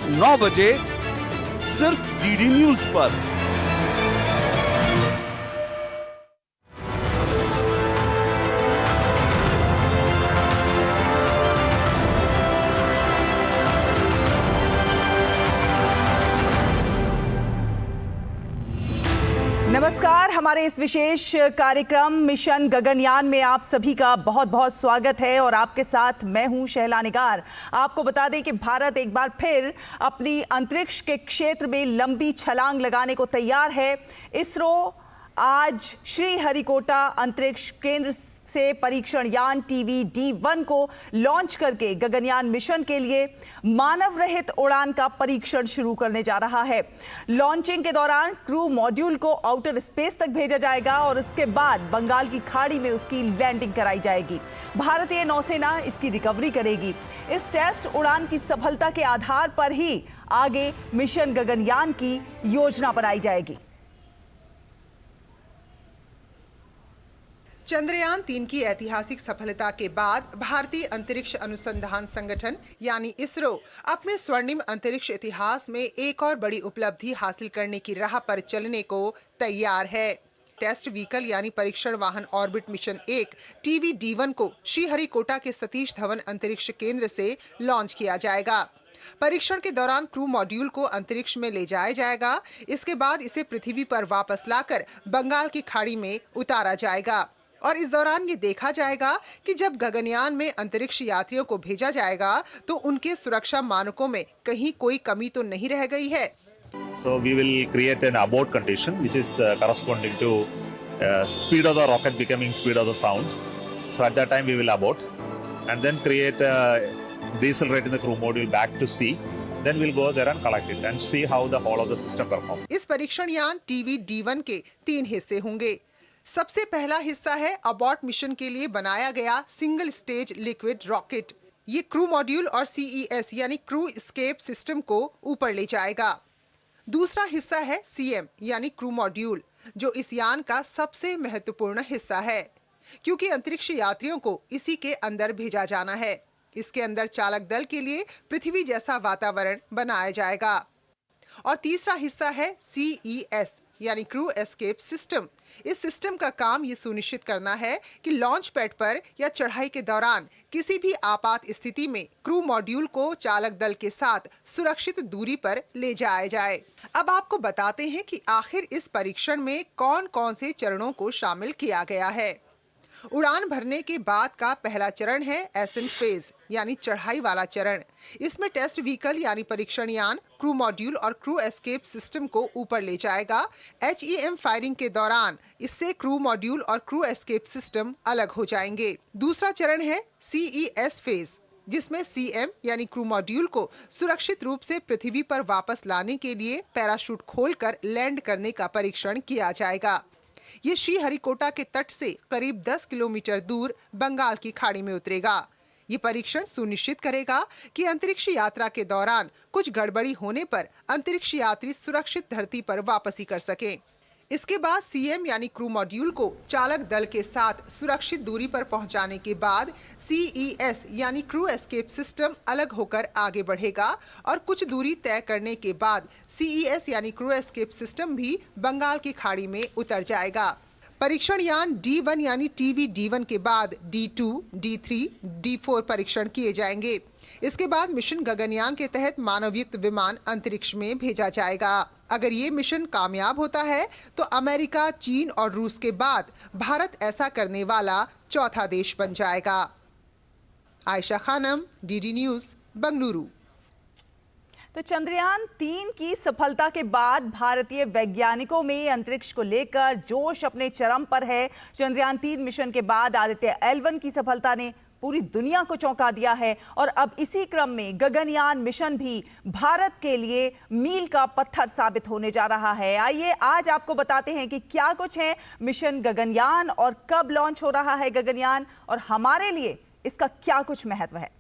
9 बजे सिर्फ DD news पर। नमस्कार, हमारे इस विशेष कार्यक्रम मिशन गगनयान में आप सभी का बहुत बहुत स्वागत है और आपके साथ मैं हूं शहला निगार। आपको बता दें कि भारत एक बार फिर अपनी अंतरिक्ष के क्षेत्र में लंबी छलांग लगाने को तैयार है। इसरो आज श्रीहरिकोटा अंतरिक्ष केंद्र से परीक्षण यान TVD-1 को लॉन्च करके गगनयान मिशन के लिए मानव रहित उड़ान का परीक्षण शुरू करने जा रहा है। लॉन्चिंग के दौरान क्रू मॉड्यूल को आउटर स्पेस तक भेजा जाएगा और इसके बाद बंगाल की खाड़ी में उसकी लैंडिंग कराई जाएगी। भारतीय नौसेना इसकी रिकवरी करेगी। इस टेस्ट उड़ान की सफलता के आधार पर ही आगे मिशन गगनयान की योजना बनाई जाएगी। चंद्रयान 3 की ऐतिहासिक सफलता के बाद भारतीय अंतरिक्ष अनुसंधान संगठन यानी इसरो अपने स्वर्णिम अंतरिक्ष इतिहास में एक और बड़ी उपलब्धि हासिल करने की राह पर चलने को तैयार है। टेस्ट व्हीकल यानी परीक्षण वाहन ऑर्बिट मिशन 1 TVD-1 को श्रीहरिकोटा के सतीश धवन अंतरिक्ष केंद्र से लॉन्च किया जाएगा। परीक्षण के दौरान क्रू मॉड्यूल को अंतरिक्ष में ले जाया जाएगा। इसके बाद इसे पृथ्वी पर वापस लाकर बंगाल की खाड़ी में उतारा जाएगा और इस दौरान ये देखा जाएगा कि जब गगनयान में अंतरिक्ष यात्रियों को भेजा जाएगा तो उनके सुरक्षा मानकों में कहीं कोई कमी तो नहीं रह गई है। So we will create an abort condition which is corresponding to speed of the rocket becoming speed of the sound. So at that time we will abort and then create decelerating the crew module back to sea. Then we'll go there and collect it and see how the whole of the system performs. इस परीक्षण यान TVD-1 के 3 हिस्से होंगे। सबसे पहला हिस्सा है अबॉर्ट मिशन के लिए बनाया गया सिंगल स्टेज लिक्विड रॉकेट। ये क्रू मॉड्यूल और CES यानी क्रू एस्केप सिस्टम को ऊपर ले जाएगा। दूसरा हिस्सा है CM यानी क्रू मॉड्यूल, जो इस यान का सबसे महत्वपूर्ण हिस्सा है क्योंकि अंतरिक्ष यात्रियों को इसी के अंदर भेजा जाना है। इसके अंदर चालक दल के लिए पृथ्वी जैसा वातावरण बनाया जाएगा। और तीसरा हिस्सा है CES यानी क्रू एस्केप सिस्टम। इस सिस्टम का काम ये सुनिश्चित करना है कि लॉन्च पैड पर या चढ़ाई के दौरान किसी भी आपात स्थिति में क्रू मॉड्यूल को चालक दल के साथ सुरक्षित दूरी पर ले जाया जाए। अब आपको बताते हैं कि आखिर इस परीक्षण में कौन कौन से चरणों को शामिल किया गया है। उड़ान भरने के बाद का पहला चरण है एसेंट फेज यानी चढ़ाई वाला चरण। इसमें टेस्ट व्हीकल यानी परीक्षण यान क्रू मॉड्यूल और क्रू एस्केप सिस्टम को ऊपर ले जाएगा। HEM फायरिंग के दौरान इससे क्रू मॉड्यूल और क्रू एस्केप सिस्टम अलग हो जाएंगे। दूसरा चरण है CES फेज, जिसमें CM यानी क्रू मॉड्यूल को सुरक्षित रूप से पृथ्वी पर वापस लाने के लिए पैराशूट खोलकर लैंड करने का परीक्षण किया जाएगा। ये श्रीहरिकोटा के तट से करीब 10 किलोमीटर दूर बंगाल की खाड़ी में उतरेगा। ये परीक्षण सुनिश्चित करेगा कि अंतरिक्ष यात्रा के दौरान कुछ गड़बड़ी होने पर अंतरिक्ष यात्री सुरक्षित धरती पर वापसी कर सकें। इसके बाद CM यानी क्रू मॉड्यूल को चालक दल के साथ सुरक्षित दूरी पर पहुंचाने के बाद CES यानी क्रू एस्केप सिस्टम अलग होकर आगे बढ़ेगा और कुछ दूरी तय करने के बाद CES यानी क्रू एस्केप सिस्टम भी बंगाल की खाड़ी में उतर जाएगा। परीक्षण यान D1 यानी TVD-1 के बाद D2, D3, D4 परीक्षण किए जाएंगे। इसके बाद मिशन गगनयान के तहत मानवयुक्त विमान अंतरिक्ष में भेजा जाएगा। अगर ये मिशन कामयाब होता है तो अमेरिका, चीन और रूस के बाद भारत ऐसा करने वाला चौथा देश बन जाएगा। Ayesha Khanam, DD news, Bengaluru. तो चंद्रयान 3 की सफलता के बाद भारतीय वैज्ञानिकों में अंतरिक्ष को लेकर जोश अपने चरम पर है। चंद्रयान 3 मिशन के बाद आदित्य L1 की सफलता ने पूरी दुनिया को चौंका दिया है और अब इसी क्रम में गगनयान मिशन भी भारत के लिए मील का पत्थर साबित होने जा रहा है। आइए आज आपको बताते हैं कि क्या कुछ है मिशन गगनयान और कब लॉन्च हो रहा है गगनयान और हमारे लिए इसका क्या कुछ महत्व है।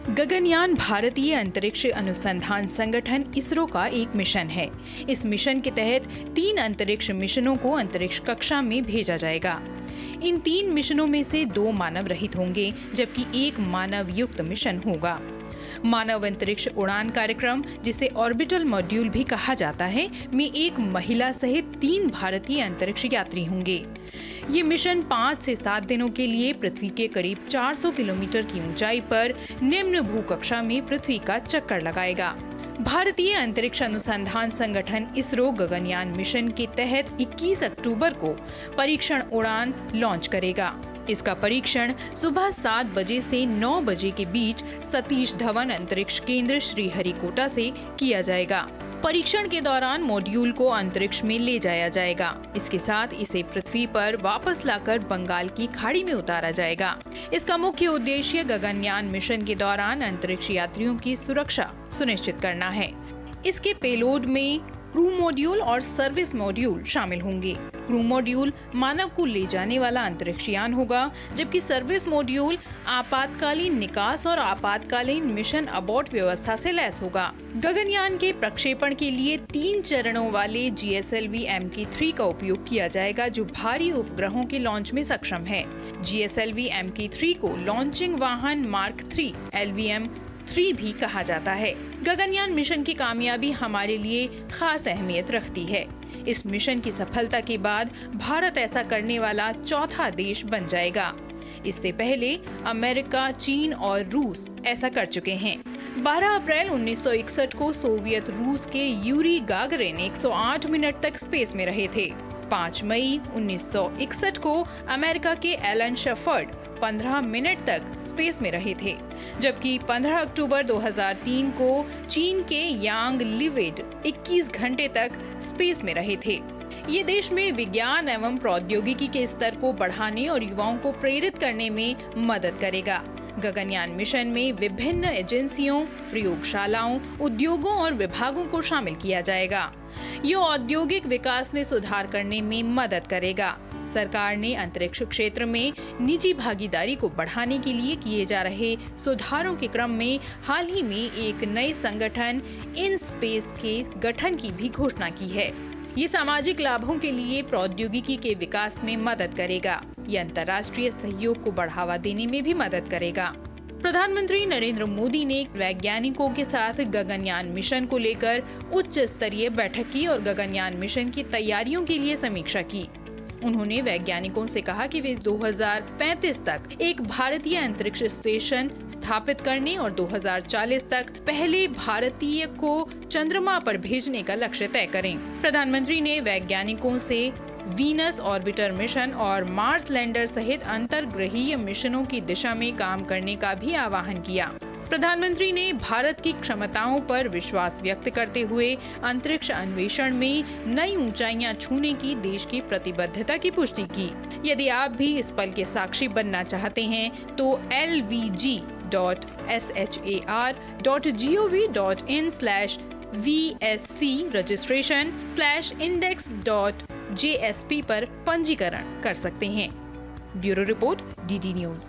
गगनयान भारतीय अंतरिक्ष अनुसंधान संगठन इसरो का एक मिशन है। इस मिशन के तहत 3 अंतरिक्ष मिशनों को अंतरिक्ष कक्षा में भेजा जाएगा। इन 3 मिशनों में से 2 मानव रहित होंगे, जबकि 1 मानव युक्त मिशन होगा। मानव अंतरिक्ष उड़ान कार्यक्रम, जिसे ऑर्बिटल मॉड्यूल भी कहा जाता है, में 1 महिला सहित 3 भारतीय अंतरिक्ष यात्री होंगे। ये मिशन 5 से 7 दिनों के लिए पृथ्वी के करीब 400 किलोमीटर की ऊंचाई पर निम्न भूकक्षा में पृथ्वी का चक्कर लगाएगा। भारतीय अंतरिक्ष अनुसंधान संगठन इसरो गगनयान मिशन के तहत 21 अक्टूबर को परीक्षण उड़ान लॉन्च करेगा। इसका परीक्षण सुबह 7 बजे से 9 बजे के बीच सतीश धवन अंतरिक्ष केंद्र श्रीहरिकोटा से किया जाएगा। परीक्षण के दौरान मॉड्यूल को अंतरिक्ष में ले जाया जाएगा। इसके साथ इसे पृथ्वी पर वापस लाकर बंगाल की खाड़ी में उतारा जाएगा। इसका मुख्य उद्देश्य गगनयान मिशन के दौरान अंतरिक्ष यात्रियों की सुरक्षा सुनिश्चित करना है। इसके पेलोड में क्रू मॉड्यूल और सर्विस मॉड्यूल शामिल होंगे। क्रू मॉड्यूल मानव को ले जाने वाला अंतरिक्ष यान होगा, जबकि सर्विस मॉड्यूल आपातकालीन निकास और आपातकालीन मिशन अबॉर्ट व्यवस्था से लैस होगा। गगनयान के प्रक्षेपण के लिए 3 चरणों वाले GSLV Mk3 का उपयोग किया जाएगा, जो भारी उपग्रहों के लॉन्च में सक्षम है। GSLV Mk3 को लॉन्चिंग वाहन मार्क 3 LVM-3 भी कहा जाता है। गगनयान मिशन की कामयाबी हमारे लिए खास अहमियत रखती है। इस मिशन की सफलता के बाद भारत ऐसा करने वाला चौथा देश बन जाएगा। इससे पहले अमेरिका, चीन और रूस ऐसा कर चुके हैं। 12 अप्रैल 1961 को सोवियत रूस के यूरी गागरिन 108 मिनट तक स्पेस में रहे थे। 5 मई 1961 को अमेरिका के एलन शेफर्ड 15 मिनट तक स्पेस में रहे थे, जबकि 15 अक्टूबर 2003 को चीन के यांग लिवेड 21 घंटे तक स्पेस में रहे थे। ये देश में विज्ञान एवं प्रौद्योगिकी के स्तर को बढ़ाने और युवाओं को प्रेरित करने में मदद करेगा। गगनयान मिशन में विभिन्न एजेंसियों, प्रयोगशालाओं, उद्योगों और विभागों को शामिल किया जाएगा। ये औद्योगिक विकास में सुधार करने में मदद करेगा। सरकार ने अंतरिक्ष क्षेत्र में निजी भागीदारी को बढ़ाने के लिए किए जा रहे सुधारों के क्रम में हाल ही में एक नए संगठन इन स्पेस के गठन की भी घोषणा की है। ये सामाजिक लाभों के लिए प्रौद्योगिकी के विकास में मदद करेगा। ये अंतर्राष्ट्रीय सहयोग को बढ़ावा देने में भी मदद करेगा। प्रधानमंत्री नरेंद्र मोदी ने वैज्ञानिकों के साथ गगनयान मिशन को लेकर उच्च स्तरीय बैठक की और गगनयान मिशन की तैयारियों के लिए समीक्षा की। उन्होंने वैज्ञानिकों से कहा कि वे 2035 तक एक भारतीय अंतरिक्ष स्टेशन स्थापित करने और 2040 तक पहले भारतीय को चंद्रमा पर भेजने का लक्ष्य तय करें। प्रधानमंत्री ने वैज्ञानिकों से वीनस ऑर्बिटर मिशन और मार्स लैंडर सहित अंतर्ग्रहीय मिशनों की दिशा में काम करने का भी आह्वान किया। प्रधानमंत्री ने भारत की क्षमताओं पर विश्वास व्यक्त करते हुए अंतरिक्ष अन्वेषण में नई ऊंचाइयां छूने की देश की प्रतिबद्धता की पुष्टि की। यदि आप भी इस पल के साक्षी बनना चाहते हैं तो lvg.shar.gov.in/VSC registration/index.jsp पर पंजीकरण कर सकते हैं। Bureau report DD news.